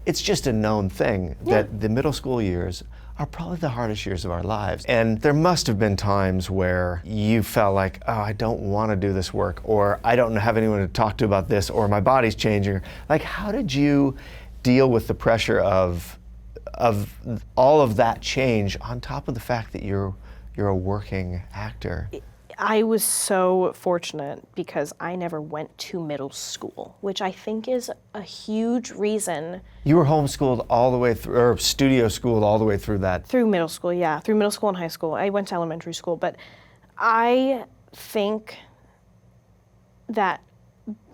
it's just a known thing that the middle school years are probably the hardest years of our lives. And there must have been times where you felt like, oh, I don't want to do this work, or I don't have anyone to talk to about this, or my body's changing. Like, how did you deal with the pressure of all of that change on top of the fact that you're a working actor? I was so fortunate because I never went to middle school, which I think is a huge reason. You were homeschooled all the way through, or studio schooled all the way through that? Through middle school, yeah. Through middle school and high school. I went to elementary school, but I think that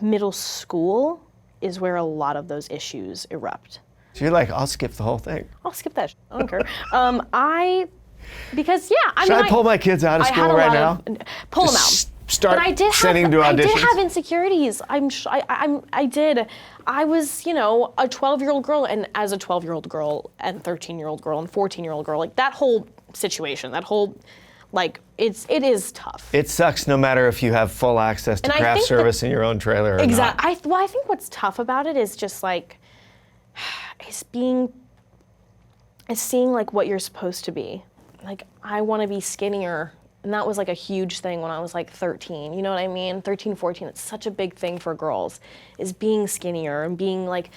middle school is where a lot of those issues erupt. So you're like, I'll skip the whole thing. I'll skip that. I don't care. Because yeah, Should I pull my kids out of school right now? Pull them out. Start but I did sending to auditions. I did have insecurities. I did. I was, you know, a 12-year-old girl, and as a 12-year-old girl, and 13-year-old girl, and 14-year-old girl, like that whole situation, that whole, like, it is tough. It sucks no matter if you have full access to craft service in your own trailer or not. Well, I think what's tough about it is just like, is seeing like what you're supposed to be. Like, I want to be skinnier. And that was like a huge thing when I was like 13. You know what I mean? 13, 14, it's such a big thing for girls, is being skinnier and being like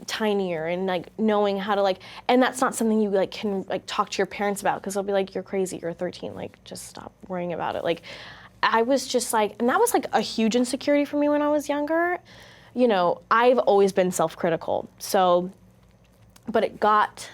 tinier and like knowing how to like, and that's not something you like can like talk to your parents about, because they'll be like, you're crazy, you're 13, like just stop worrying about it. Like, I was just like, and that was like a huge insecurity for me when I was younger. You know, I've always been self-critical. So, but it got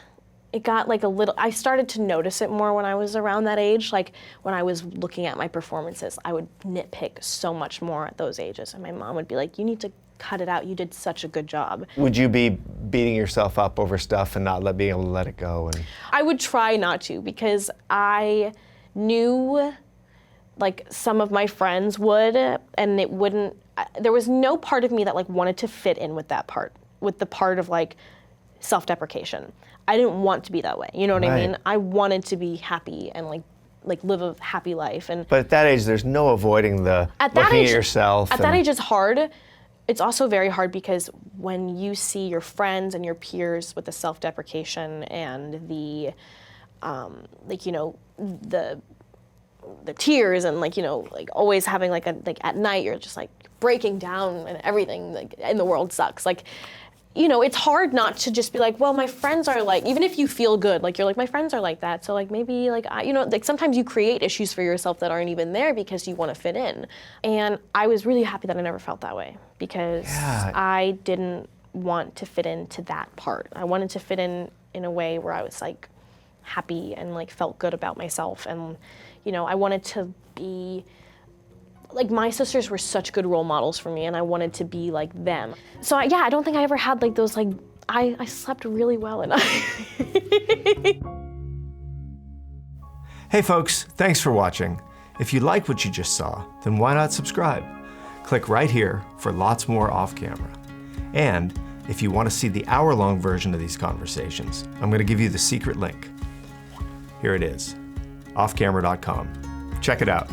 like a little, I started to notice it more when I was around that age. Like when I was looking at my performances, I would nitpick so much more at those ages. And my mom would be like, you need to cut it out. You did such a good job. Would you be beating yourself up over stuff and not being able to let it go? I would try not to, because I knew like some of my friends would, and it wouldn't, there was no part of me that like wanted to fit in with that part, with the part of like self-deprecation. I didn't want to be that way. You know what I mean? I wanted to be happy and like live a happy life. But at that age, there's no avoiding looking at yourself. At that age, it's hard. It's also very hard because when you see your friends and your peers with the self-deprecation and the, like, you know, the tears and like, you know, like always having like at night, you're just like breaking down and everything like in the world sucks. Like, you know, it's hard not to just be like, well, my friends are like, even if you feel good, like you're like, my friends are like that. So like maybe like, you know, like sometimes you create issues for yourself that aren't even there because you want to fit in. And I was really happy that I never felt that way, because I didn't want to fit into that part. I wanted to fit in a way where I was like happy and like felt good about myself. And, you know, I wanted to be, like my sisters were such good role models for me, and I wanted to be like them. So I don't think I ever had like those like, I slept really well at night. Hey folks, thanks for watching. If you like what you just saw, then why not subscribe? Click right here for lots more off camera. And if you want to see the hour-long version of these conversations, I'm going to give you the secret link. Here it is, offcamera.com. Check it out.